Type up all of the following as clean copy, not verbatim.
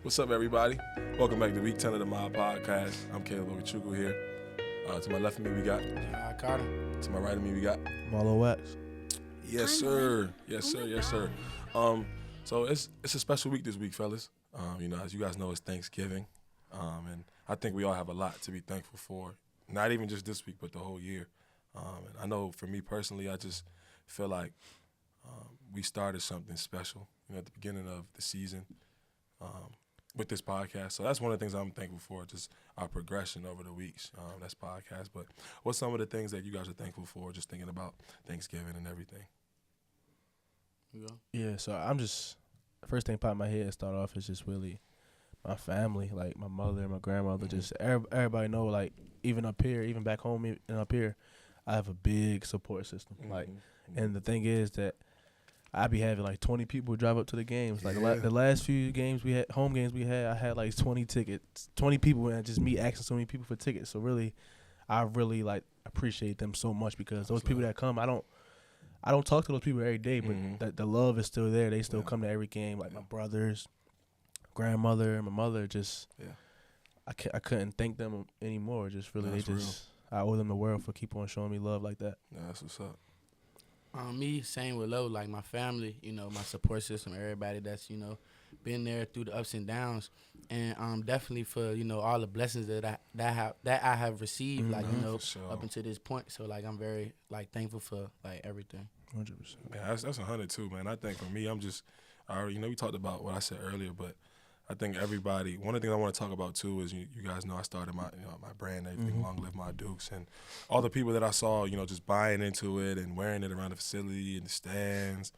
What's up, everybody? Welcome back to week 10 of the My Podcast. I'm Caleb Ogachuku here. To my left of me, we got Carter. To my right of me, we got Marlo Wax. Yes, sir. Yes, sir. Yes, sir. So it's a special week this week, fellas. As you guys know, it's Thanksgiving, and I think we all have a lot to be thankful for. Not even just this week, but the whole year. And I know for me personally, I just feel like we started something special, at the beginning of the season with this podcast. So that's one of the things I'm thankful for, just our progression over the weeks. That's podcast. But what's some of the things that you guys are thankful for, just thinking about Thanksgiving and everything? Yeah, so I'm just, the first thing popped in my head to start off is just really my family, like my mother and my grandmother. Just everybody know, like, even up here, even back home and up here, I have a big support system. Like, and the thing is that I be having like 20 people drive up to the games. Like the last few games we had, home games we had, I had like 20 tickets, 20 people, and just me asking so many people for tickets. So really, I really like appreciate them so much, because those people that come, I don't talk to those people every day, but the love is still there. They still come to every game. Like my brothers, grandmother, my mother. Just I couldn't thank them anymore. Just really, I owe them the world for keep on showing me love like that. Yeah, that's what's up. Me, same with Lo, like my family, my support system, everybody that's, been there through the ups and downs, and definitely for, all the blessings that I have received, like, up until this point. So, like, I'm very, like, thankful for, like, everything. 100%. Yeah, that's 100 too, man. I think for me, I'm just, we talked about what I said earlier, but I think everybody, one of the things I want to talk about too is you guys know I started my my brand, everything, Long Live My Dukes, and all the people that I saw, just buying into it and wearing it around the facility, in the stands,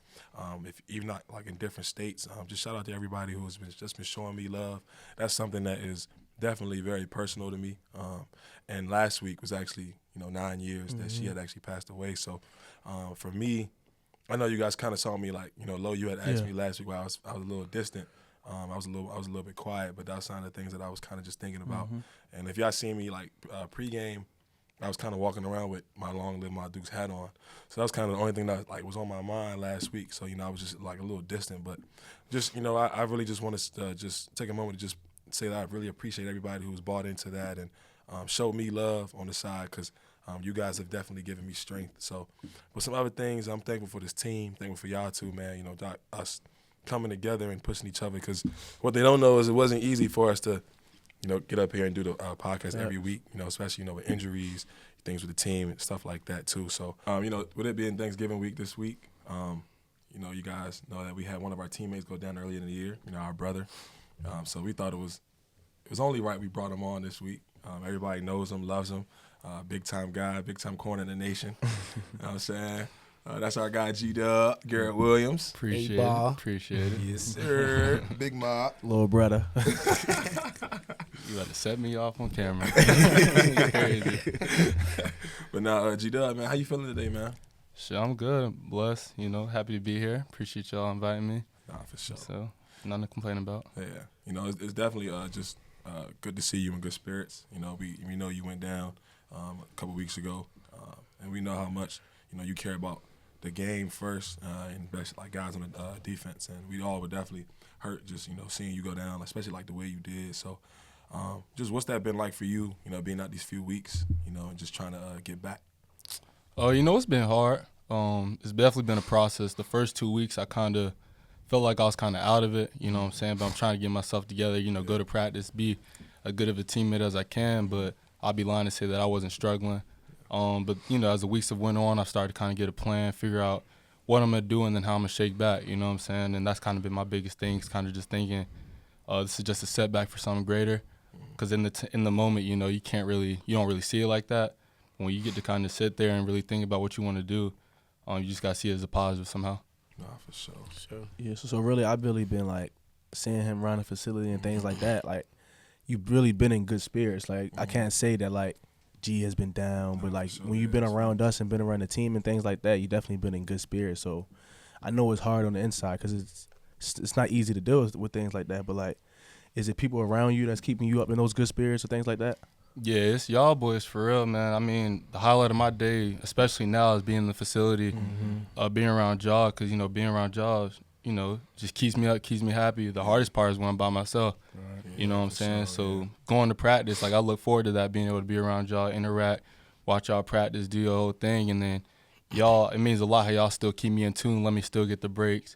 if even not like in different states. Just shout out to everybody who's been showing me love. That's something that is definitely very personal to me. And last week was actually 9 years that she had actually passed away. So for me, I know you guys kind of saw me like Lo, you had asked me last week why I was a little distant. I was a little bit quiet, but that's one of the things that I was kind of just thinking about. And if y'all seen me like pregame, I was kind of walking around with my Long Live My Dukes hat on. So that was kind of the only thing that like was on my mind last week. So I was just like a little distant, but just I really just want to just take a moment to just say that I really appreciate everybody who's bought into that and showed me love on the side, because you guys have definitely given me strength. So, but some other things, I'm thankful for this team, thankful for y'all too, man. Us coming together and pushing each other, because what they don't know is it wasn't easy for us to, get up here and do the podcast every week, especially, with injuries, things with the team and stuff like that too. So, with it being Thanksgiving week this week, you guys know that we had one of our teammates go down earlier in the year, our brother. So we thought it was only right we brought him on this week. Everybody knows him, loves him, big-time guy, big-time corner in the nation. You know what I'm saying? That's our guy, G-Dub, Garrett Williams. Appreciate it. Yes, sir. Big mob. Little brother. You about to set me off on camera. Crazy. But now, G-Dub, man, how you feeling today, man? Sure, I'm good. I'm blessed. Happy to be here. Appreciate y'all inviting me. Nah, for sure. So, nothing to complain about. Yeah. It's definitely just good to see you in good spirits. We know you went down a couple weeks ago, and we know how much, you care about the game first, and best like guys on the defense, and we all would definitely hurt just seeing you go down, especially like the way you did. So, just what's that been like for you? Being out these few weeks, and just trying to get back. It's been hard. It's definitely been a process. The first 2 weeks, I kind of felt like I was kind of out of it. You know what I'm saying? But I'm trying to get myself together. Go to practice, be as good of a teammate as I can. But I'll be lying to say that I wasn't struggling. But, as the weeks have went on, I started to kind of get a plan, figure out what I'm going to do and then how I'm going to shake back, you know what I'm saying? And that's kind of been my biggest thing, is kind of just thinking this is just a setback for something greater. Because in the moment, you don't really see it like that. When you get to kind of sit there and really think about what you want to do, you just got to see it as a positive somehow. Nah, for sure. Yeah, so really, I've really been, like, seeing him around the facility and things like that. Like, you've really been in good spirits. Like, I can't say that, like, G has been down, but like when you've been around us and been around the team and things like that, you definitely been in good spirits. So I know it's hard on the inside, because it's not easy to deal with things like that. But like, is it people around you that's keeping you up in those good spirits or things like that? Yeah, it's y'all boys for real, man. I mean, the highlight of my day, especially now, is being in the facility, being around y'all, because being around y'all, just keeps me up, keeps me happy. The hardest part is when I'm by myself. Right. You know what I'm saying? Sure, So going to practice, like I look forward to that, being able to be around y'all, interact, watch y'all practice, do your whole thing, and then y'all, it means a lot how y'all still keep me in tune, let me still get the breaks,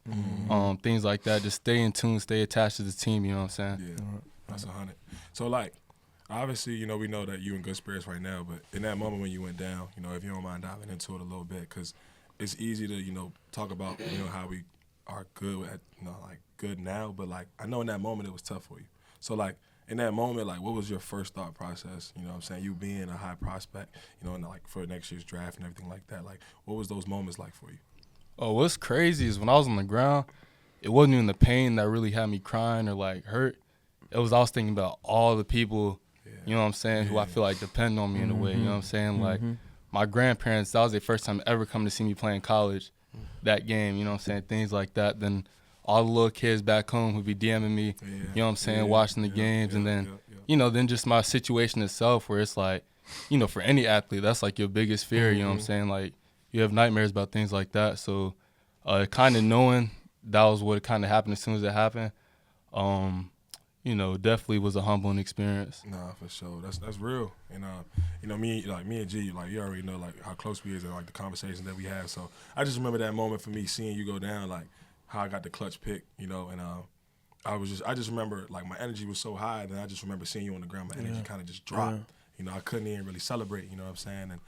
things like that. Just stay in tune, stay attached to the team. You know what I'm saying? Yeah, that's 100. So like, obviously, we know that you in good spirits right now, but in that moment when you went down, if you don't mind diving into it a little bit, because it's easy to, talk about, how we are good at, like good now, but like I know in that moment it was tough for you. So like in that moment, like what was your first thought process? You know what I'm saying? You being a high prospect, and like for next year's draft and everything like that. Like what was those moments like for you? Oh, what's crazy is when I was on the ground, it wasn't even the pain that really had me crying or like hurt. It was I was thinking about all the people, you know what I'm saying, who I feel like depend on me in a way. You know what I'm saying? Like my grandparents, that was their first time ever coming to see me play in college. That game, you know what I'm saying, things like that. Then all the little kids back home who'd be DMing me, you know what I'm saying, watching the games. And then, then just my situation itself where it's like, for any athlete, that's like your biggest fear, you know what I'm saying? Like you have nightmares about things like that. So kind of knowing that was what kind of happened as soon as it happened, definitely was a humbling experience. Nah, for sure. That's real. And me and G, like you already know like how close we is and like the conversations that we have. So I just remember that moment for me seeing you go down, like how I got the clutch pick, and I just remember like my energy was so high, and I just remember seeing you on the ground, my energy kind of just dropped. I couldn't even really celebrate, you know what I'm saying? And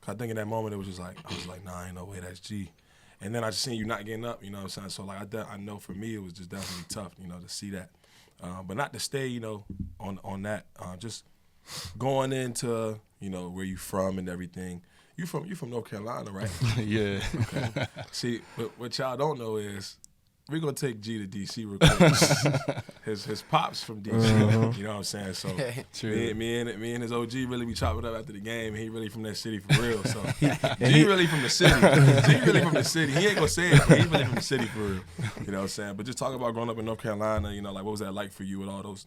I think in that moment it was just like I was like, nah, ain't no way that's G. And then I just seen you not getting up, you know what I'm saying? So like I know for me it was just definitely tough, to see that. But not to stay, on that. Just going into, where you from and everything. You from North Carolina, right? Yeah. Okay. See, what y'all don't know is we're gonna take G to DC real quick. his pops from DC, you know what I'm saying? So me and his OG really be chopping up after the game. He really from that city for real. So G really from the city. G really from the city. He ain't gonna say it, but he really from the city for real. You know what I'm saying? But just talk about growing up in North Carolina. Like what was that like for you with all those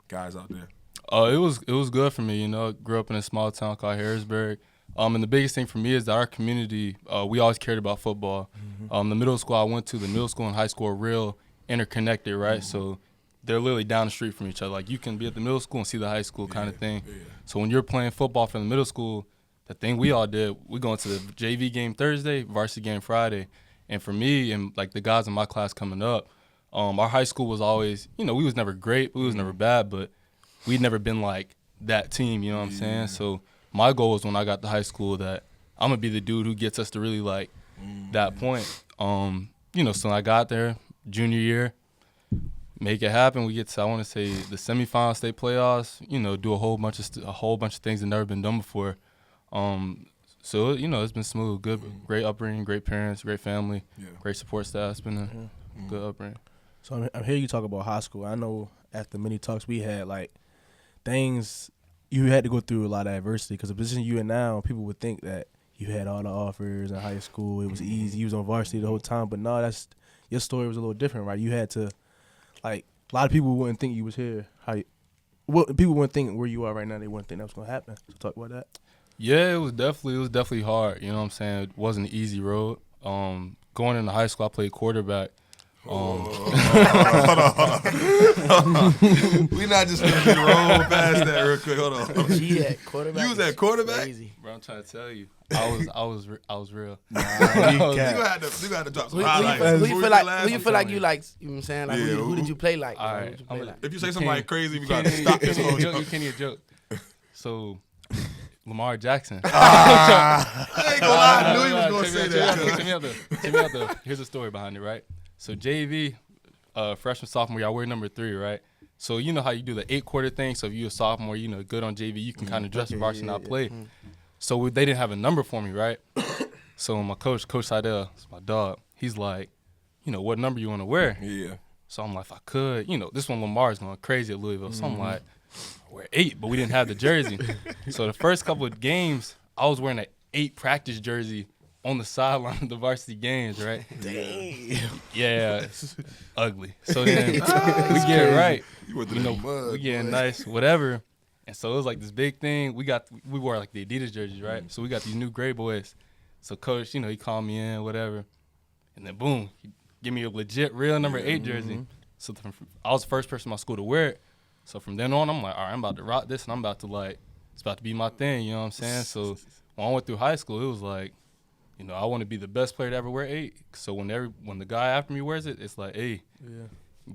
guys out there? It was good for me. Grew up in a small town called Harrisburg. And the biggest thing for me is that our community, we always cared about football. The middle school I went to, the middle school and high school are real interconnected, right? So they're literally down the street from each other. Like you can be at the middle school and see the high school kind of thing. Yeah. So when you're playing football for the middle school, the thing we all did, we go into the JV game Thursday, varsity game Friday. And for me and like the guys in my class coming up, our high school was always, we was never great, we was never bad, but we'd never been like that team, you know what I'm saying? So my goal was when I got to high school that I'm going to be the dude who gets us to really like that point. So I got there junior year, make it happen. We get to, I want to say, the semifinal state playoffs, do a whole bunch of things that never been done before. So, it's been smooth, good, great upbringing, great parents, great family, great support staff. It's been a good upbringing. So I'm hearing you talk about high school. I know at the many talks we had, like, things you had to go through a lot of adversity because the position you in now, people would think that you had all the offers in high school. It was easy. You was on varsity the whole time. But no, your story was a little different, right? You had to, like, a lot of people wouldn't think you was here. People wouldn't think where you are right now. They wouldn't think that was going to happen. So talk about that. Yeah, it was definitely hard. You know what I'm saying? It wasn't an easy road. Going into high school, I played quarterback. Hold on. We not just gonna roll past that real quick. Hold on. G at quarterback. You was at quarterback? Crazy. Bro, I'm trying to tell you, I was real. You had to drop some highlights. Who you feel like you like? You know what I'm saying? Like who did you play like? All right. If you say somebody crazy, we gotta stop this whole joke. You can't even joke. So, Lamar Jackson. I ain't gonna lie. I knew he was gonna say that. Check me out though. Here's the story behind it, right? So JV, freshman, sophomore year, I wear number 3, right? So you know how you do the 8-quarter thing. So if you're a sophomore, good on JV, you can kind of dress the varsity and not play. So they didn't have a number for me, right? So my coach Seidel, it's my dog, he's like, what number you want to wear? Yeah. So I'm like, if I could, this one Lamar's going crazy at Louisville. So I'm like, I wear 8, but we didn't have the jersey. So the first couple of games, I was wearing an 8 practice jersey on the sideline of the varsity games, right? Damn. Yeah, it's ugly. So then we get it right. We getting nice, whatever. And so it was like this big thing. We wore like the Adidas jerseys, right? So we got these new gray boys. So coach, he called me in, whatever. And then boom, give me a legit real number 8 jersey. So I was the first person in my school to wear it. So from then on, I'm like, all right, I'm about to rock this, and I'm about to it's about to be my thing. You know what I'm saying? So when I went through high school, it was like, I want to be the best player to ever wear 8. So when the guy after me wears it, it's like, hey,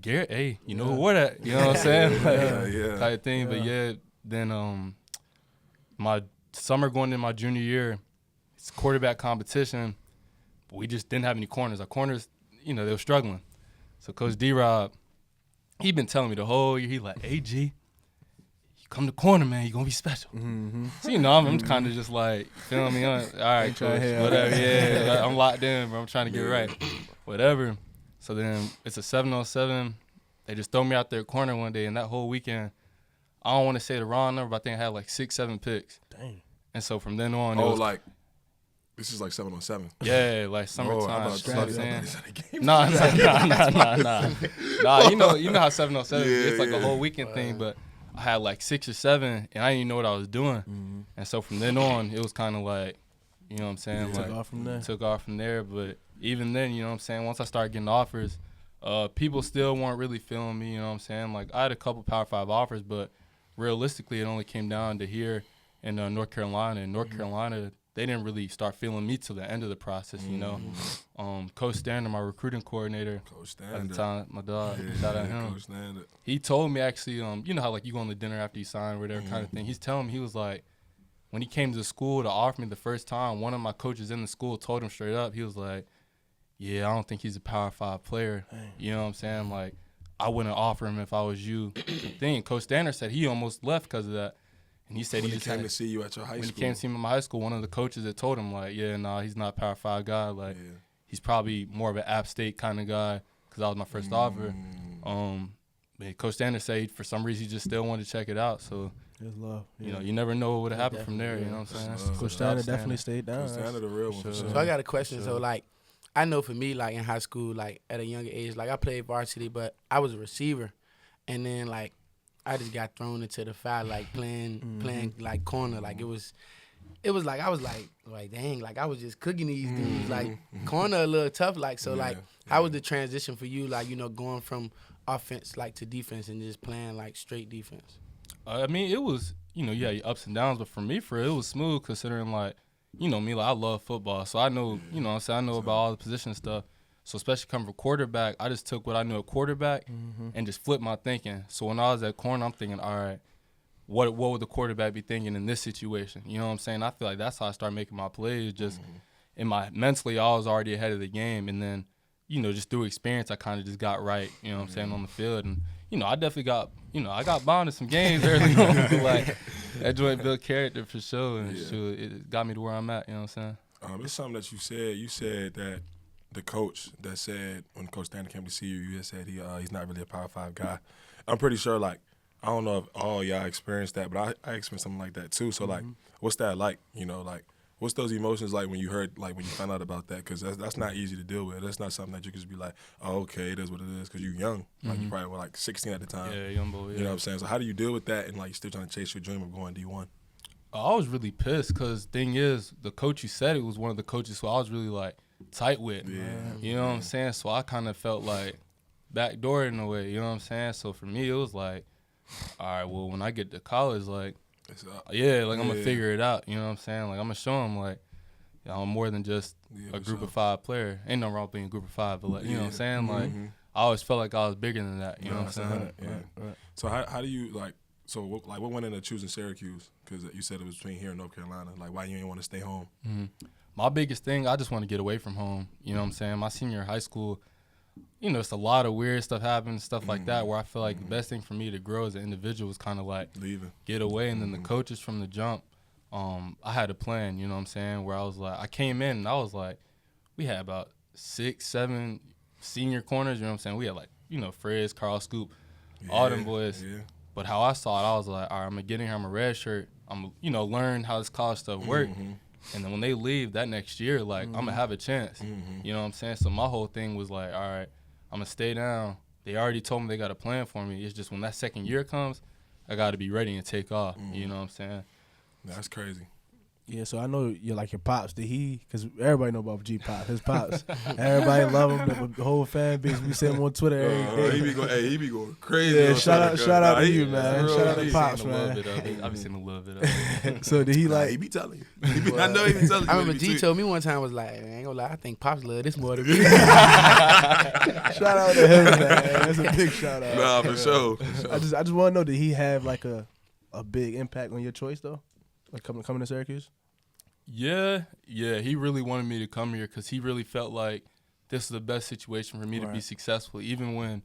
Garrett, hey, you know who wore that? You know what I'm saying? Type thing. But then my summer going into my junior year, it's quarterback competition, but we just didn't have any corners. Our corners, they were struggling. So Coach D-Rob, he been telling me the whole year, he like, hey, G, you come to corner, man, you going to be special. So, I'm kind of just like, feel me? All right, Coach, whatever, I'm locked in, bro. I'm trying to get right. Whatever. So then it's a 7-on-7. They just throw me out there at corner one day, and that whole weekend, I don't want to say the wrong number, but I think I had like 6-7 picks. Dang. And so from then on, this is like 7-on-7. Yeah, like summertime. You know what I'm saying? Nah. You know how 7-on-7 is. It's like a whole weekend thing, but I had like 6 or 7, and I didn't even know what I was doing. And so from then on, it was kind of like, you know what I'm saying? Took off from there. But even then, you know what I'm saying, once I started getting offers, people still weren't really feeling me, you know what I'm saying? Like, I had a couple Power 5 offers, but realistically, it only came down to here in North Carolina. In North Carolina, they didn't really start feeling me till the end of the process, Coach Stander, my recruiting coordinator, at the time, my dog, shout out him. He told me actually, you know how like you go on the dinner after you sign or whatever kind of thing. He's telling me, he was like, when he came to the school to offer me the first time, one of my coaches in the school told him straight up, he was like, yeah, I don't think he's a Power 5 player. Dang. You know what I'm saying? Like, I wouldn't offer him if I was you. The thing, Coach Stander said he almost left because of that. And he said when he came to see you at your high school. When he came to see me in my high school, one of the coaches had told him, like, yeah, nah, he's not a Power 5 guy. Like, he's probably more of an App State kind of guy because I was my first offer. But Coach Stander said for some reason he just still wanted to check it out. So, his love. You never know what would have happened from there. You know what I'm saying? Coach Stander definitely stayed down. Coach Stander the real one. So I got a question. So, like, I know for me, like, in high school, like, at a younger age, like, I played varsity, but I was a receiver. And then, like, I just got thrown into the fight, like, playing like, corner. Like, it was like, I was like, dang, like, I was just cooking these dudes. Like, corner a little tough. Like, so, like, how was the transition for you, like, going from offense, like, to defense and just playing, like, straight defense? I mean, it was, you had your ups and downs, but for me, it was smooth considering, like, me, like, I love football. So I know, you know what I'm saying, I know about all the position stuff. So especially coming from quarterback, I just took what I knew at quarterback and just flipped my thinking. So when I was at corner, I'm thinking, all right, what would the quarterback be thinking in this situation? You know what I'm saying? I feel like that's how I started making my plays. Just mentally, I was already ahead of the game. And then, just through experience, I kind of just got right, you know what I'm saying, on the field. And, I definitely got, I got bombed in some games early on. But, like, that joint built character for sure. And it got me to where I'm at, you know what I'm saying? It's something that you said. You said that the coach that said when Coach Stander came to see you, you had said he's not really a Power 5 guy. I'm pretty sure, like, I don't know if all y'all experienced that, but I experienced something like that too. So, like, what's that like? Like, what's those emotions like when you heard, like, when you found out about that? Because that's not easy to deal with. That's not something that you can just be like, oh, okay, it is what it is, because you're young. Like, you probably were, like, 16 at the time. Yeah, young boy, yeah. You know what I'm saying? So how do you deal with that and, like, you're still trying to chase your dream of going D1? I was really pissed because thing is, the coach you said it was one of the coaches who I was really, like, tight with. You know what I'm saying? So I kind of felt like backdoor in a way, you know what I'm saying? So for me, it was like, all right, well, when I get to college, like, I'm going to figure it out, you know what I'm saying? Like, I'm going to show them, like, I'm more than just a group of 5 player. Ain't no wrong being a group of 5, but, like, you know what I'm saying? Like, I always felt like I was bigger than that, you know what I'm saying? Right. So how do you, like, what went into choosing Syracuse? Because you said it was between here and North Carolina. Like, why you didn't want to stay home? My biggest thing, I just want to get away from home. You know what I'm saying? My senior year of high school, it's a lot of weird stuff happening, stuff like that, where I feel like the best thing for me to grow as an individual was kind of like get away. And then the coaches from the jump, I had a plan, you know what I'm saying, where I was like, I came in and I was like, we had about 6, 7 senior corners, you know what I'm saying? We had like, Fred, Carl Scoop, all them boys. Yeah. But how I saw it, I was like, all right, I'm going to get in here, I'm a red shirt. I'm learn how this college stuff work. And then when they leave that next year, like, I'm going to have a chance. You know what I'm saying? So my whole thing was like, all right, I'm going to stay down. They already told me they got a plan for me. It's just when that second year comes, I got to be ready and take off. You know what I'm saying? That's crazy. Yeah, so I know you're like your pops. Did he? Because everybody know about G Pop. His pops. Everybody love him. The whole fan base. We see him on Twitter every day. He be going crazy. Yeah, shout out to you, man. Shout out to Pops, man. I've been seeing a little bit of it. So did he like? He be telling you. I know he be telling you. I remember G told me one time, was like, I ain't gonna lie, I think Pops love this more than me. Shout out to him, man. That's a big shout out. Nah, for sure. I just want to know, did he have like a big impact on your choice though? Like coming to Syracuse? Yeah, he really wanted me to come here because he really felt like this is the best situation for me to be successful. Even when,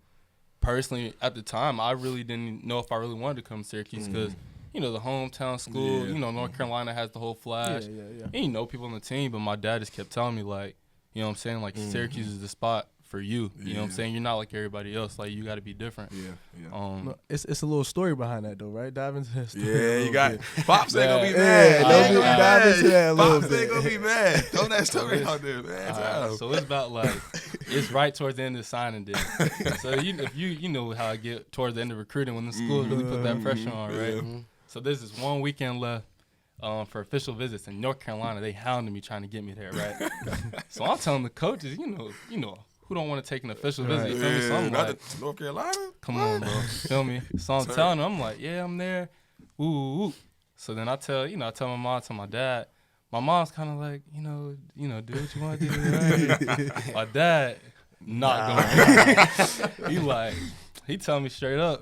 personally, at the time, I really didn't know if I really wanted to come to Syracuse because, you know, the hometown school, you know, North Carolina has the whole flash. Yeah. And you know people on the team, but my dad just kept telling me, like, you know what I'm saying, like, Syracuse is the spot for you. You know what I'm saying? You're not like everybody else. Like, you got to be different. Yeah. It's a little story behind that though, right? Dive into that story. Yeah, you got Pops ain't gonna be Yeah, mad. dive into that a little Pops ain't bit. gonna be mad. Throw that story out there, man. So it's about like it's right towards the end of the signing day. So if you know how I get towards the end of recruiting when the schools really put that pressure on, right? Yeah. So there's this one weekend left for official visits in North Carolina. They hounded me trying to get me there, right? So I'm telling the coaches, you know. Who don't want to take an official visit? You feel me? So I'm like, North Carolina? come on, bro. Feel me? So I'm telling them, I'm like, yeah, I'm there. Ooh. So then I tell my mom, tell my dad. My mom's kind of like, you know, do what you want to do. Right? My dad, not going. He tell me straight up,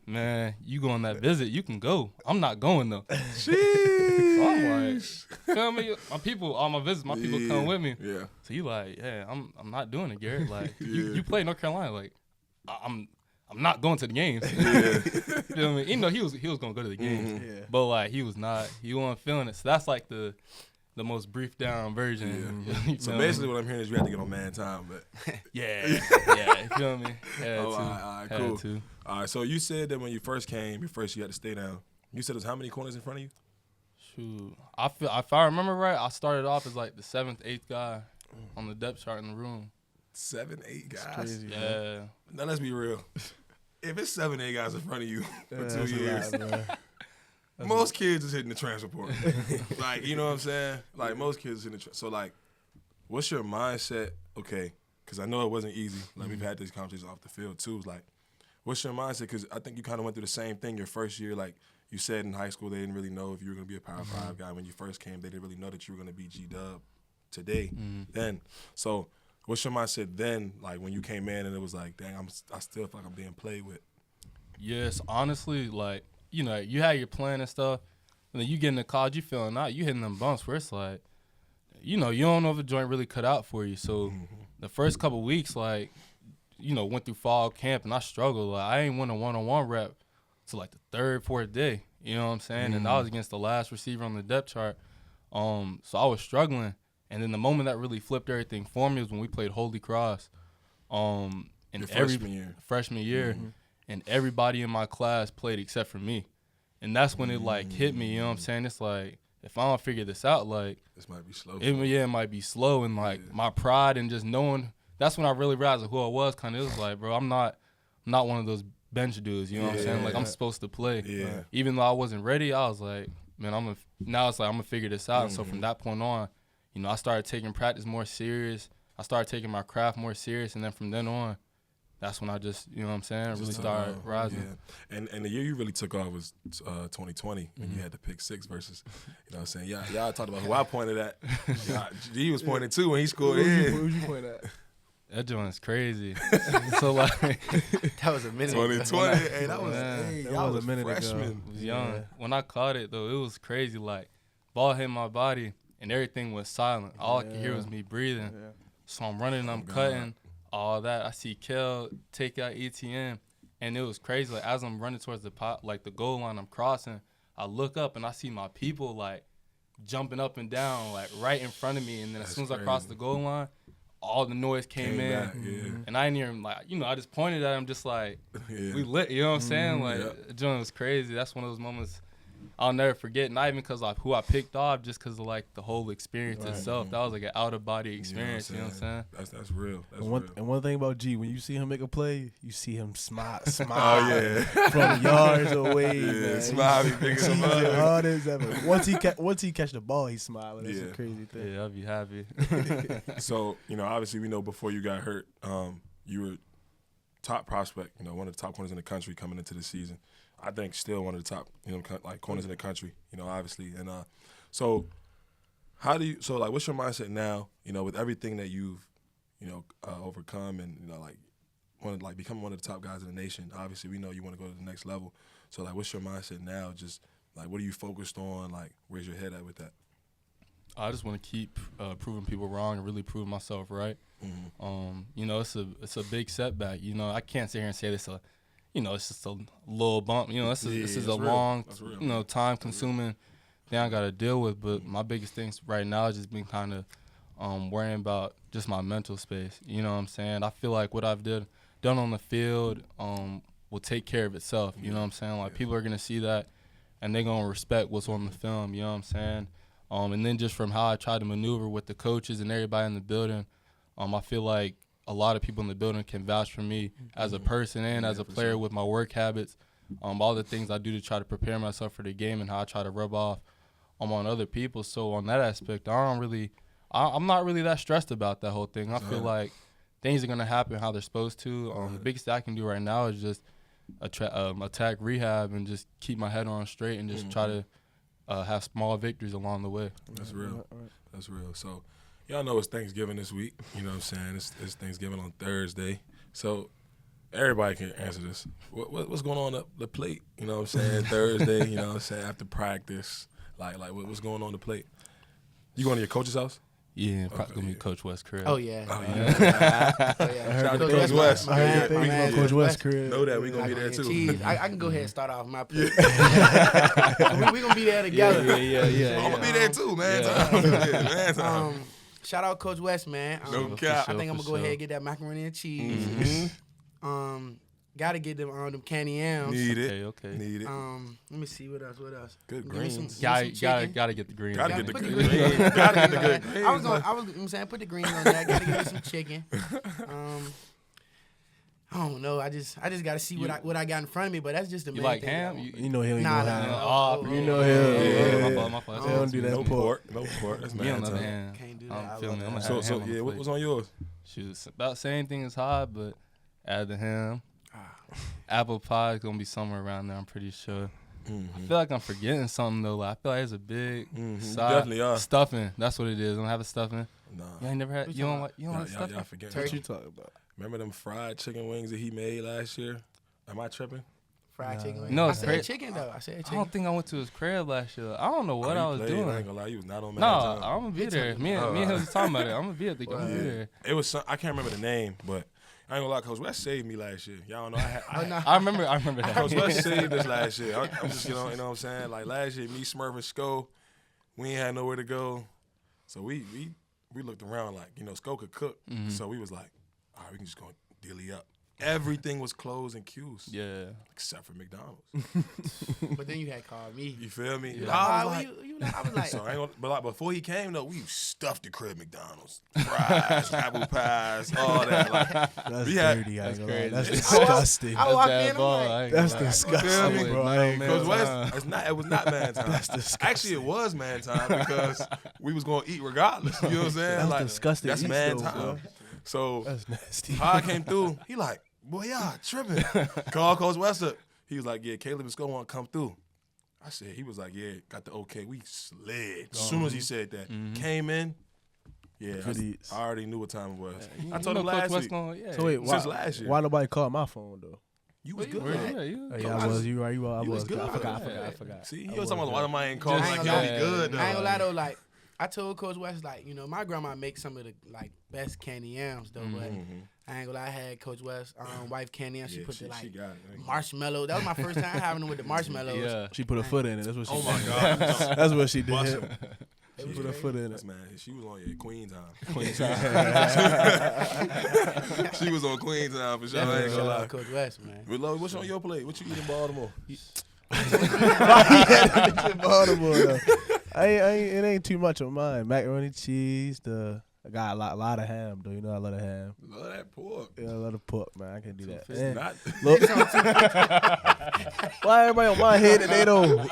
man, you go on that visit, you can go. I'm not going though. Jeez. So I'm like, feel me? My people, all my visits, my people come with me. Yeah. So he like, yeah, I'm not doing it, Garrett. Like, you play North Carolina, like, I'm not going to the games. Yeah. Feel me? You know, he was gonna go to the games, but like he wasn't feeling it. So that's like the most brief down version. Yeah. So basically, what I'm hearing is you have to get on man time, but yeah, you feel me? all right, cool. Had to. All right, so you said that when you first came, you had to stay down. You said there's how many corners in front of you? Shoot, if I remember right, I started off as like the 7th, 8th guy on the depth chart in the room. 7, 8 guys. Crazy, Yeah. Now let's be real. If it's 7, 8 guys in front of you for 2 years, most kids is hitting the transfer portal. Like, you know what I'm saying? Like, most kids is hitting the so like, what's your mindset? Okay, because I know it wasn't easy. Like, we've had these conversations off the field too. It's like, what's your mindset? Because I think you kind of went through the same thing your first year. Like you said in high school, they didn't really know if you were going to be a Power 5 guy. When you first came, they didn't really know that you were going to be G-Dub today. Then, so what's your mindset then? Like when you came in and it was like, dang, I still feel like I'm being played with. Yes, honestly, like, you know, you had your plan and stuff, and then you get into college, you feeling out, you hitting them bumps where it's like, you know, you don't know if the joint really cut out for you. So the first couple weeks, like, you know, went through fall camp and I struggled. Like, I ain't won a one-on-one rep till like the 3rd, 4th day. You know what I'm saying? And I was against the last receiver on the depth chart. So I was struggling. And then the moment that really flipped everything for me was when we played Holy Cross. Freshman year. And everybody in my class played except for me. And that's when it like hit me, you know what I'm saying? It's like, if I don't figure this out, like, this might be slow. It might be slow. And like my pride and just knowing, that's when I really realized who I was. Kind of, it was like, bro, I'm not one of those bench dudes. You know what I'm saying? Like, I'm supposed to play. Yeah. Even though I wasn't ready, I was like, man, now it's like I'm gonna figure this out. And so from that point on, you know, I started taking practice more serious. I started taking my craft more serious, and then from then on, that's when I just, you know what I'm saying, really started rising. Yeah. And the year you really took off was 2020, and you had to pick 6 versus, you know what I'm saying? Y'all talked about who I pointed at. G was pointing too when he scored. Who'd you point at? That joint is crazy. So like, That was a minute 2020. Hey, that was a minute freshman. ago. I was young. When I caught it though, it was crazy. Like, ball hit my body and everything was silent. All I could hear was me breathing. Yeah. So I'm running, I'm cutting, all that. I see Kel take out ETN, and it was crazy. Like, as I'm running towards the goal line, I'm crossing. I look up and I see my people like jumping up and down, like right in front of me. And then as soon as I crossed the goal line, all the noise came in. Back, And I didn't even, like, you know, I just pointed at him just like, we lit, you know what I'm saying? Like, the joint was crazy. That's one of those moments I'll never forget. Not even because like who I picked off, just because of like the whole experience Right. itself. That was like an out of body experience. You know what I'm saying? That's real. That's And real. one thing about G, when you see him make a play, you see him smile Oh yeah. from yards away. Yeah, man. smile, he He's big as a cheesing mug. hard as ever. Once he catch the ball, he's smiling. That's Yeah. a crazy thing. Yeah, I'll be happy. So, obviously we know before you got hurt, you were top prospect, one of the top corners in the country coming into the season. I think still one of the top, corners in the country, obviously. And so what's your mindset now, with everything that you've, overcome and, want to become one of the top guys in the nation? Obviously we know you want to go to the next level. So what's your mindset now? Just what are you focused on? Where's your head at with that? I just want to keep proving people wrong and really proving myself right. Mm-hmm. It's a big setback. I can't sit here and say this. It's just a little bump. This is a real. long, That's real. time consuming thing I got to deal with. But my biggest things right now is just been kind of worrying about just my mental space. You know what I'm saying? I feel like what I've done on the field will take care of itself. You know what I'm saying? People are gonna see that, and they're gonna respect what's on the film. You know what I'm saying? And then just from how I try to maneuver with the coaches and everybody in the building, I feel like a lot of people in the building can vouch for me as a person and as a player with my work habits, all the things I do to try to prepare myself for the game and how I try to rub off on other people. So on that aspect, I'm not really that stressed about that whole thing. I feel like things are going to happen how they're supposed to. The biggest thing I can do right now is just attack rehab and just keep my head on straight and just try to have small victories along the way. That's real. That's real. So, y'all know it's Thanksgiving this week. You know what I'm saying? It's Thanksgiving on Thursday. So, everybody can answer this. What's going on up the plate? You know what I'm saying? Thursday, you know what I'm saying? After practice. What's going on the plate? You going to your coach's house? Yeah, probably going to be Coach West's crib. Oh, yeah. Oh, yeah. I Shout out to heard Coach West. my I man, heard my things man, about Coach Coach West West. crib. Know that we going to be there too. Cheese. I can go ahead and start off my plate. we going to be there together. Yeah. I'm going to be there too, man. Yeah. Man time. Shout out Coach West, man. No cap. I think I'm going For to go ahead sure. and get that macaroni and cheese. Mm-hmm. Got to get them candy yams. Need it. Okay. Need it. Let me see what else. Good Give me some- greens. give me some chicken. Gotta get the green. Gotta get the Put good the greens. greens. Gotta get the good greens. I was saying, put the greens on there. Gotta give me some chicken. I don't know. I just got to see what I got in front of me. But that's just the You main like thing. ham? You know he ain't Nah, gonna nah, have. nah. You know him. Yeah. My fault. They don't do that No pork. pork. No pork. That's Me on man the other time. hand, Can't do that. I I'm feeling it. love I'm that. gonna So have ham on the what plate. was on yours? Shoot, about same thing as hot, but add the ham. Ah. Apple pie is gonna be somewhere around there. I'm pretty sure. I feel like I'm forgetting something though. I feel like it's a big You side definitely are. stuffing. That's what it is. Don't have a stuffing. Nah. You ain't never had. What You don't you like. You don't like stuffing. Y'all forget. What you talking about? Remember them fried chicken wings that he made last year? Am I tripping? Fried chicken. wings. No, I it's said great. chicken though. I said I chicken. don't think I went to his crib last year. I don't know what Oh, I you was played. doing. I ain't gonna lie, you was not on man No, time. I'm gonna be there. Me and him was talking about it. I'm gonna be at the. I'm gonna be there. It was some, I can't remember the name, but I ain't gonna lie, Coach West saved me last year. Y'all know I remember that. Coach West saved us last year. I'm just you know what I'm saying. Like last year, me, Smurf, and Sko, we ain't had nowhere to go, so we looked around like Sko could cook, so we was like, all right, we can just go dilly up. Everything was closed in Cuse, Yeah. except for McDonald's. But then you had called me. You feel me? You I like, was "Why, like, I was like, so I ain't gonna, but like before he came though, we stuffed the crib McDonald's, fries, apple pies, all that. Like, That's we had- dirty. I ain't gonna lie. crazy. That's It's- disgusting. I walked That's in, bad I'm ball. like, I ain't That's gonna lie. disgusting, Feel me? bro. I ain't Coach gonna lie. West, it was not man time. That's disgusting. Actually, it was man time because we was gonna eat regardless. You know what I'm saying? That's disgusting. That's Eat man though, time. bro. So That's nasty. how I came through, he like, boy, y'all tripping. Call Coach West up. He was like, yeah, Caleb and Sko want to come through. I said, he was like, yeah, got the okay. We slid. As soon as he said that, came in. Yeah, Goodies. I already knew what time it was. You I told know him Coach last West week. gonna- So wait, Since why, last year. why nobody called my phone though? You was good. Where you at? You- Oh, yeah, I was. You right. You I You was was. good. I forgot. See, I you was was talking about good. why am I ain't calling I like ain't y'all gonna be good though. I ain't gonna lie though, like I told Coach West, like, my grandma makes some of the like best candy yams though, but I ain't gonna lie, I had Coach West wife candy yams. She Yeah, put the she like got it. marshmallow. That was my first time having them with the marshmallows. Yeah. She put her foot in it. That's what she Oh did. my God. That's what she Bust did. him. She put her foot in That's it. man. She was on Queen time. Queen She was on Queen time for sure. I Definitely ain't shout gonna out lie. Coach West, man. But Lo, what's on your plate? What you eat in Baltimore? Why he had them bitches in Baltimore though? It ain't too much on mine. Macaroni cheese. I got a lot of ham though. You know I love the ham. Love that pork. Yeah, I love the pork, man. I can do that. It's And not. look, why everybody on my head today though?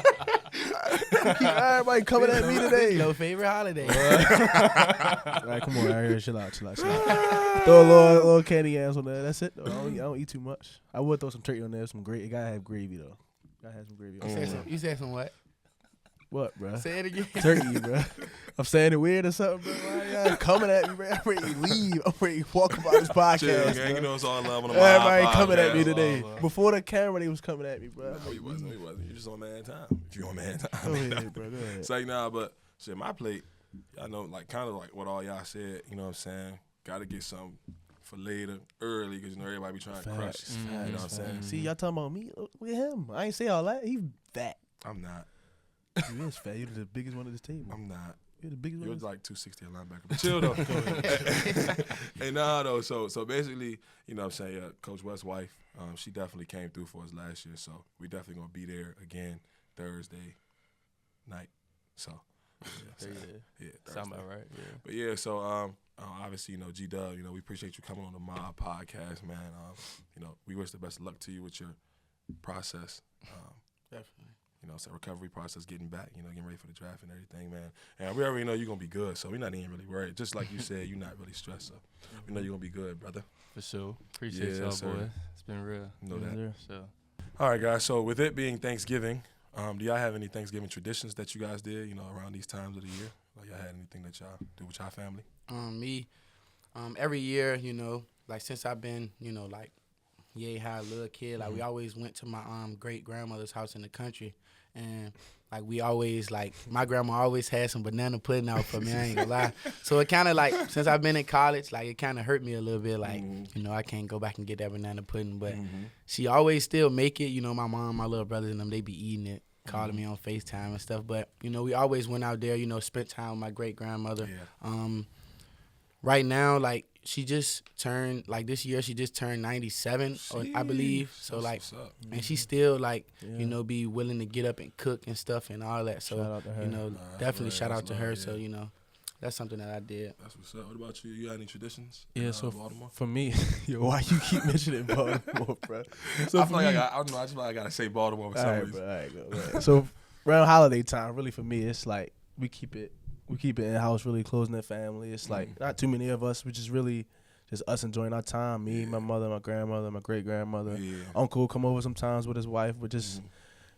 Everybody coming at me today. No favorite holiday. All right, come on, right here, chill out. Throw a little candy yams on there. That's it. Though. I don't eat too much. I would throw some turkey on there. Some great. It gotta have gravy though. Gotta have some gravy. You said some what? What, bro? Say it again. Turkey, bro. I'm saying it weird or something, bro. Why y'all coming at me, bro? I'm ready to leave. I'm ready to walk about this podcast. Chill, gang. Bro. You know it's all love on the Everybody podcast. coming at me today. All love. Before the camera, they was coming at me, bro. No, he wasn't. You just on man time. If you on man time. Go ahead, bro. Go ahead. It's like, nah, but shit, my plate, I know, like, kind of like what all y'all said, you know what I'm saying? Got to get something for later, early, because, you know, everybody be trying to crush. Facts, You know what I'm facts. saying? See, y'all talking about me? Look at him. I ain't say all that. He fat. I'm not. You is fat. You're the biggest one at this table. I'm not. You're the biggest You're one. like 260 a linebacker. But chill, though. Hey, nah, though. So basically, you know what I'm saying, yeah, Coach West's wife, she definitely came through for us last year. So we definitely going to be there again Thursday night. So, yeah. Sound Thursday. about right. Yeah. But yeah, so obviously, you know, G-Dub, you know, we appreciate you coming on the Mob podcast, man. You know, we wish the best of luck to you with your process. Definitely. You know, so recovery process, getting back, you know, getting ready for the draft and everything, man. And we already know you're going to be good, so we're not even really worried. Just like you said, you're not really stressed, so we know you're going to be good, brother. For sure. Appreciate y'all, sir. boys. It's been real. You know that. So. All right, guys, so with it being Thanksgiving, do y'all have any Thanksgiving traditions that you guys did, you know, around these times of the year? Like, y'all had anything that y'all do with y'all family? Me, every year, you know, like since I've been, you know, like, high little kid, like we always went to my great grandmother's house in the country, and like we always like my grandma always had some banana pudding out for me. I ain't gonna lie. So it kind of like since I've been in college, like it kind of hurt me a little bit. Like you know I can't go back and get that banana pudding, but she always still make it. You know my mom, my little brothers, and them they be eating it, calling me on FaceTime and stuff. But you know we always went out there. You know spent time with my great grandmother. Yeah. Right now, like she just turned like this year. She just turned 97, I believe. So like, and she still like you know be willing to get up and cook and stuff and all that. So Shout out to her. you know definitely shout out to her. Yeah. So you know that's something that I did. That's what's up. What about you? You got any traditions? Yeah, in, so Baltimore? for me, yo, why you keep mentioning Baltimore, bro? So I for feel like me, I don't know. I just feel like I gotta say Baltimore for all some right, reason. bro, all right, go ahead. So around holiday time, really for me, it's like we keep it in the house, really close knit family. It's like not too many of us, which is really just us enjoying our time. Me, my mother, my grandmother, my great grandmother, uncle come over sometimes with his wife, but just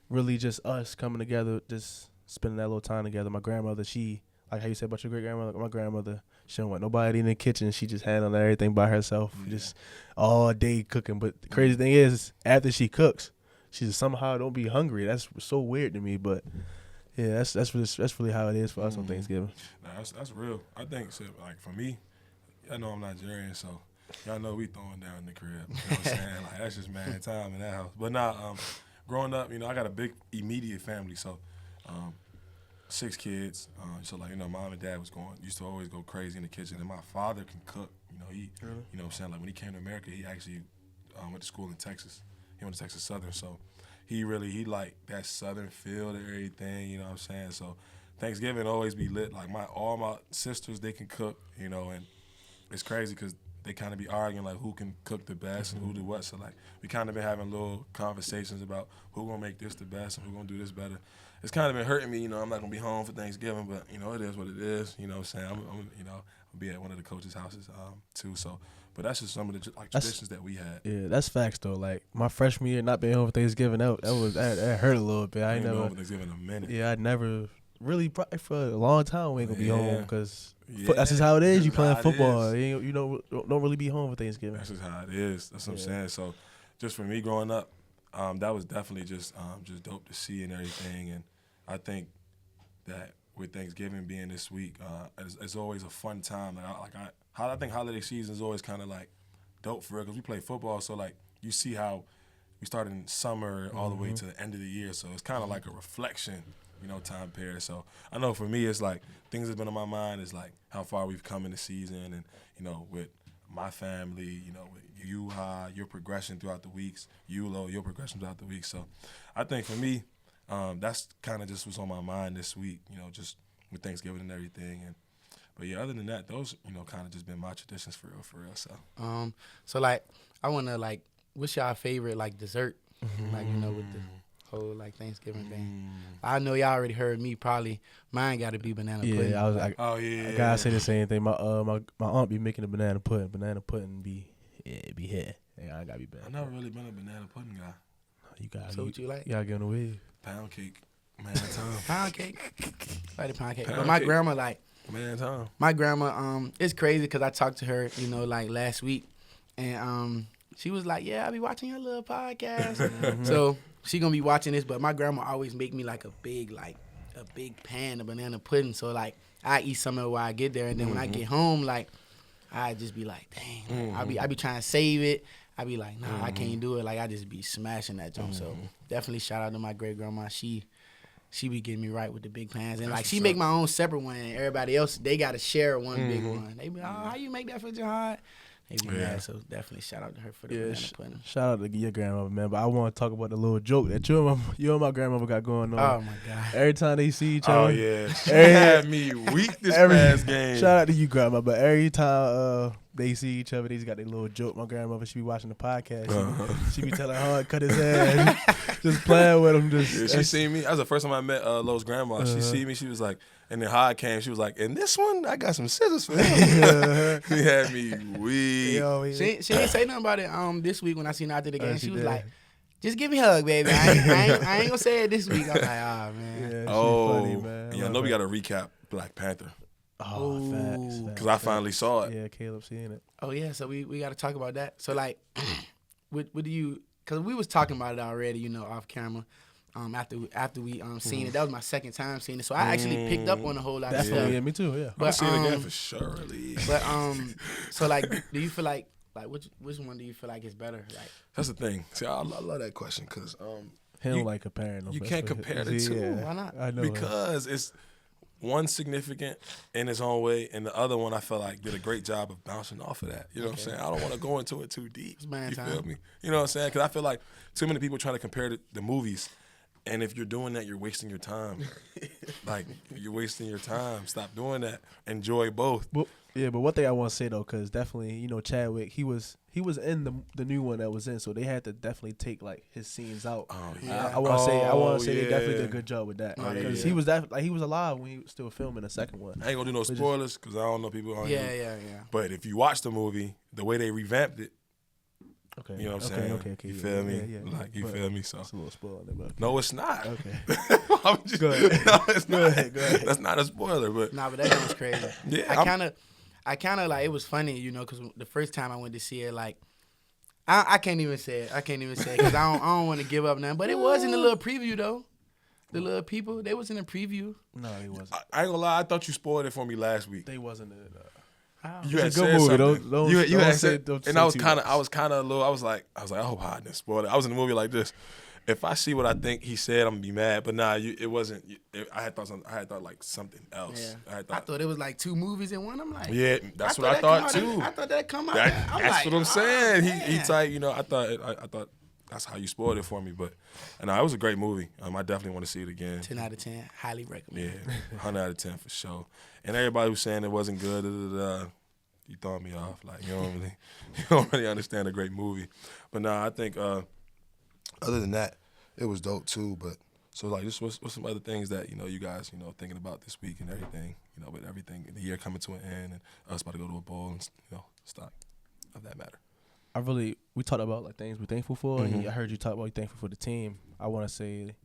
really just us coming together, just spending that little time together. My grandmother, she like how you said about your great grandmother. My grandmother, she don't want nobody in the kitchen. She just handling everything by herself, just all day cooking. But the crazy thing is, after she cooks, she just somehow don't be hungry. That's so weird to me, but. Yeah, that's really how it is for us on Thanksgiving. Nah, that's real. I think, so, like, for me, I know I'm Nigerian, so y'all know we throwing down the crib. You know what I'm saying? Like, that's just man time in that house. But nah, growing up, you know, I got a big immediate family, so 6 kids. So, like, you know, mom and dad used to always go crazy in the kitchen. And my father can cook. You know, you know what I'm saying? Like, when he came to America, he actually went to school in Texas. He went to Texas Southern, so he like that Southern feel to everything, you know what I'm saying? So Thanksgiving always be lit. Like all my sisters, they can cook, you know, and it's crazy because they kind of be arguing like who can cook the best and who do what. So like we kind of been having little conversations about who gonna make this the best and who gonna do this better. It's kind of been hurting me, you know. I'm not gonna be home for Thanksgiving, but you know it is what it is. You know what I'm saying? I'm you know I'll be at one of the coaches' houses too. So. But that's just some of the like traditions that we had. Yeah, that's facts though. Like my freshman year, not being home for Thanksgiving, that hurt a little bit. I ain't never home for Thanksgiving in a minute. Yeah, I never really probably for a long time we ain't gonna be home because that's just how it is. You playing football, you don't really be home for Thanksgiving. That's just how it is. That's what I'm saying. So, just for me growing up, that was definitely just dope to see and everything. And I think that with Thanksgiving being this week, it's always a fun time. I think holiday season is always kind of like dope for real because we play football. So like you see how we start in summer all the way to the end of the year. So it's kind of like a reflection, you know, time period. So I know for me it's like things that's been on my mind is like how far we've come in the season and, you know, with my family, you know, with you high, your progression throughout the weeks, you low, your progression throughout the week. So I think for me, that's kind of just what's on my mind this week, you know, just with Thanksgiving and everything. But yeah, other than that, those, you know, kind of just been my traditions for real. So like, I wanna like, what's y'all favorite like dessert? Like, you know, with the whole like Thanksgiving thing. I know y'all already heard me. Probably mine got to be banana pudding. Yeah, I gotta say the same thing. My aunt be making the banana pudding. Banana pudding be here. Yeah, I gotta be banana. I've never really been a banana pudding guy. You got So what you like? Y'all get on the wave. Pound cake, man, time. Pound cake. I like the pound cake. Pound But my cake. grandma like. Man, time. My grandma, it's crazy because I talked to her, you know, like last week, and she was like, "Yeah, I be watching your little podcast." So she gonna be watching this, but my grandma always make me like a big pan of banana pudding. So like I eat some of it while I get there, and then when I get home, like I just be like, "Dang!" Like, I be trying to save it. I be like, "Nah, I can't do it." Like I just be smashing that junk. So definitely shout out to my great grandma. She be getting me right with the big pans. And, like, she make my own separate one. And everybody else, they got to share one big one. They be like, "Oh, how you make that for Jihad?" They be mad. So, definitely shout out to her for the banana pudding. Shout out to your grandmother, man. But I want to talk about the little joke that you and my grandmother got going on. Oh, my God. Every time they see each other. Oh, yeah. She had me weak this past game. Shout out to you, grandma. But every time they see each other, they just got their little joke. My grandmother, she be watching the podcast. She be telling Hard cut his ass. Just playing with him. She seen me. That was the first time I met Lo's grandma. She see me. She was like, and then Hard came. She was like, "And this one, I got some scissors for him." He had me weak. Yo, she didn't say nothing about it this week when I seen her after the game. She was did. like, "Just give me a hug, baby. I ain't gonna say it this week." I'm like, "Oh, man." Yeah, Oh, funny, man. yeah. I know we got to recap Black Panther Oh, facts. because I finally saw it. Yeah, Caleb seeing it. Oh, yeah. So we got to talk about that. So, like, what do you – because we was talking about it already, you know, off camera. After we seen it, that was my second time seeing it, so I actually picked up on a whole lot of Definitely, stuff. yeah, me too. Yeah, I'm But, gonna see it again for sure. But so like, do you feel like which one do you feel like is better? Like, That's the thing. See, I love that question because he don't like comparing them. you can't compare the two. why not? I know because it's one significant in its own way, and the other one I felt like did a great job of bouncing off of that. You know what I'm saying? I don't want to go into it too deep. man You time. feel me? You know what I'm saying? Because I feel like too many people try to compare the movies, and if you're doing that, you're wasting your time. Like, you're wasting your time. Stop doing that. Enjoy both. But one thing I want to say though, because definitely, you know, Chadwick, he was in the new one that was in, so they had to definitely take like his scenes out. Oh, yeah. I want to say yeah. they definitely did a good job with that Oh, because yeah. he was alive when he was still filming the second one. I ain't gonna do no spoilers because I don't know people on Yeah, here. yeah. But if you watch the movie, the way they revamped it, Okay, you know what I'm saying? Okay, You yeah, feel me? Yeah. Like, you But feel me? So it's a little spoiler, but no, it's not. okay. I'm just, Go ahead. No, it's Go not. ahead, go ahead. That's not a spoiler, but Nah, but that one was crazy. Yeah, I kind of like, it was funny, you know, because the first time I went to see it, like, I can't even say it. Because I don't want to give up nothing. But it was in the little preview, though. The little people, they was in the preview. No, he wasn't. I ain't gonna lie. I thought you spoiled it for me last week. They wasn't in it. You It's had a good said movie. something. Don't you don't had say- said, don't and say I was too kind of, much. I was like, I hope I didn't spoil it. I was in the movie like this. If I see what I think he said, I'm gonna be mad. But nah, it wasn't. I had thought like something else. Yeah. I thought it was like two movies in one. I'm like, Yeah, that's what I that thought come out- too. I thought that come out. That's like, what I'm saying. oh, He man. tight. You know, I thought that's how you spoiled it for me. But and it was a great movie. I definitely want to see it again. 10 out of 10, highly recommend. Yeah, 100 out of 10 for sure. And everybody was saying it wasn't good. You throwing me off. Like you don't really understand a great movie. But nah, I think other than that, it was dope too. But so like, this was some other things that you guys thinking about this week and everything. With everything, the year coming to an end, and us about to go to a bowl and stock of that matter. We talked about like things we're thankful for. Mhm. And I heard you talk about you thankful for the team. I want to say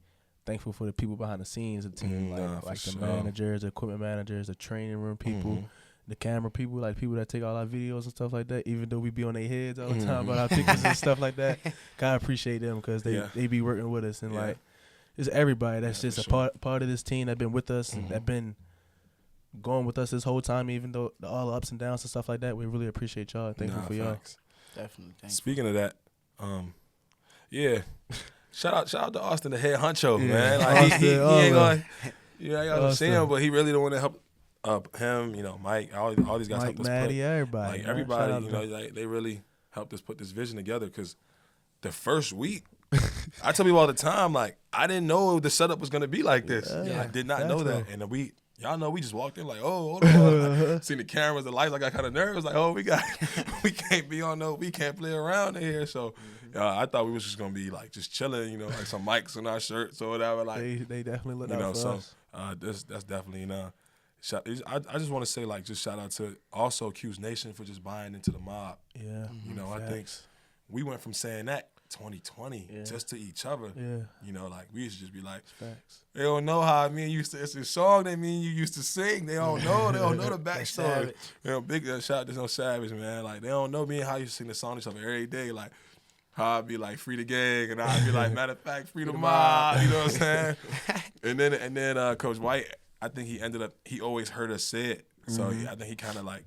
thankful for the people behind the scenes of the team, for like the sure. managers, the equipment managers, the training room people, Mhm. the camera people, like people that take all our videos and stuff like that. Even though we be on their heads all the time about our pictures and stuff like that, God appreciate them because they be working with us and Yeah. like it's everybody that's Yeah, just for a part of this team that been with us and that been going with us this whole time, even though all the ups and downs and stuff like that. We really appreciate y'all. Thankful for y'all. Facts. Definitely. Thank you. Speaking of that, yeah, shout out to Austin, the head honcho, Yeah. man. Like he ain't Austin, gonna, I gotta see him, but he really the one that helped Him, Mike, all these guys Mike, helped us Maddie, everybody. like man. everybody, Shout out to them. like they really helped us put this vision together. Because the first week, I tell people all the time, like I didn't know the setup was gonna be like this. Yeah. I did not Facts, know that, though. and y'all know we just walked in like, oh, hold on, like, seen the cameras, the lights, I got kind of nervous, like, oh, we can't be we can't play around in here. So I thought we was just gonna be like just chilling, like some mics on our shirts or whatever, like They definitely looked out for us. that's definitely I just want to say like just shout out to also Cuse Nation for just buying into the mob. Yeah. I think we went from saying that 2020 just to each other. Yeah. Like we used to just be like, Facts. they don't know how me and you used to. It's a song that me and you used to sing. They don't know. They don't know the backstory. Big shout out to No Savage, man. Like they don't know me and how you sing the song to each other every day. Like how I'd be like free the gang, and I'd be like matter of fact free the mob. You know what I'm saying? and then Coach White, I think he always heard us say it. So I think he kind of like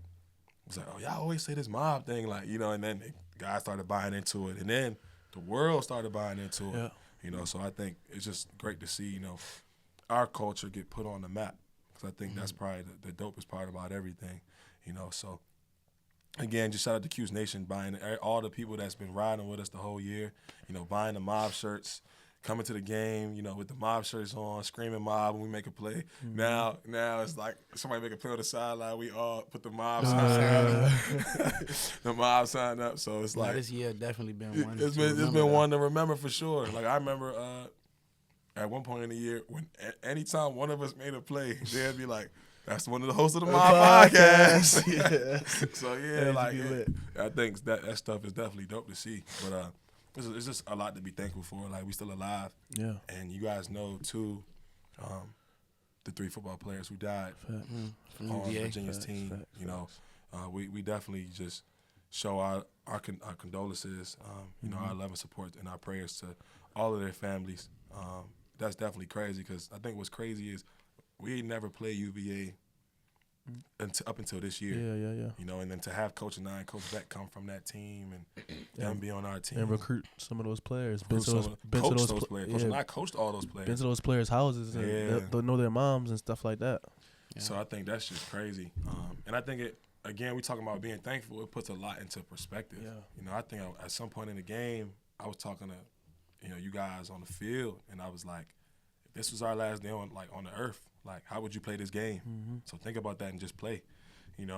was like, oh y'all always say this mob thing, like and then the guys started buying into it, and then the world started buying into it. Yeah. So I think it's just great to see, our culture get put on the map. Because I think that's probably the dopest part about everything, So, again, just shout out to Cuse Nation buying all the people that's been riding with us the whole year, buying the mob shirts, coming to the game, with the mob shirts on, screaming mob when we make a play. Now it's like somebody make a play on the sideline, we all put the mob sign up. So it's like this year definitely been one. It's been one to remember for sure. Like I remember at one point in the year when anytime one of us made a play, they'd be like, "That's one of the hosts of the mob podcast." So I think that stuff is definitely dope to see. But it's just a lot to be thankful for. Like we still alive. Yeah. And you guys know too, the 3 football players who died on Virginia's team. We definitely just show our condolences. Our love and support and our prayers to all of their families. That's definitely crazy because I think what's crazy is we ain't never played UVA up until this year. Yeah. And then to have Coach and Coach Beck come from that team and them be on our team. And recruit some of those players. Coach those players. Coach and I coached all those players. Been to those players' houses and they'll know their moms and stuff like that. Yeah. So I think that's just crazy. And I think again, we talking about being thankful. It puts a lot into perspective. Yeah. I think at some point in the game, I was talking to, you guys on the field, and I was like, if this was our last day on the earth, like how would you play this game? So think about that and just play, and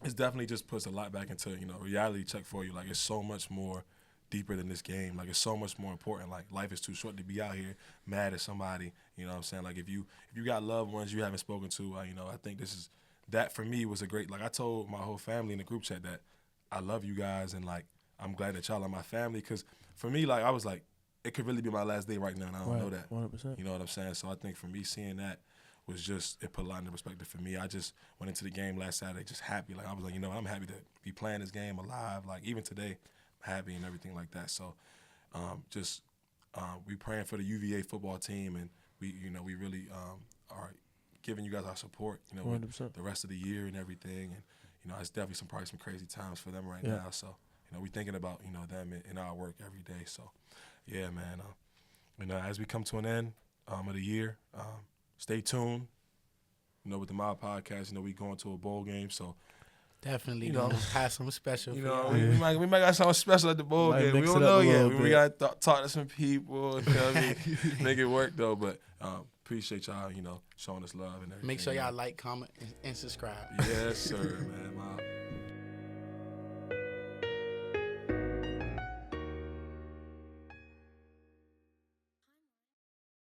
it's definitely just puts a lot back into, reality check for you. Like it's so much more deeper than this game. Like it's so much more important. Like life is too short to be out here mad at somebody. You know what I'm saying? Like if you got loved ones you haven't spoken to, I think that for me was a great, like I told my whole family in the group chat that I love you guys and like I'm glad that y'all are my family, because for me, like I was like, it could really be my last day right now and I don't know that. 100%. You know what I'm saying? So I think for me seeing that was just, it put a lot into perspective for me. I just went into the game last Saturday just happy. Like I was like, I'm happy to be playing this game alive. Like even today, I'm happy and everything like that. So we praying for the UVA football team, and we really are giving you guys our support, with the rest of the year and everything. And, it's definitely probably some crazy times for them right now. So, we thinking about, them in our work every day. So, yeah, man. As we come to an end of the year, stay tuned. With the Mob Podcast, we going to a bowl game. So, definitely gonna have something special. We might got something special at the bowl game. We don't know yet. We got to talk to some people. Make it work though. But appreciate y'all, showing us love and everything. Make sure y'all like, comment, and subscribe. Yes, sir, man.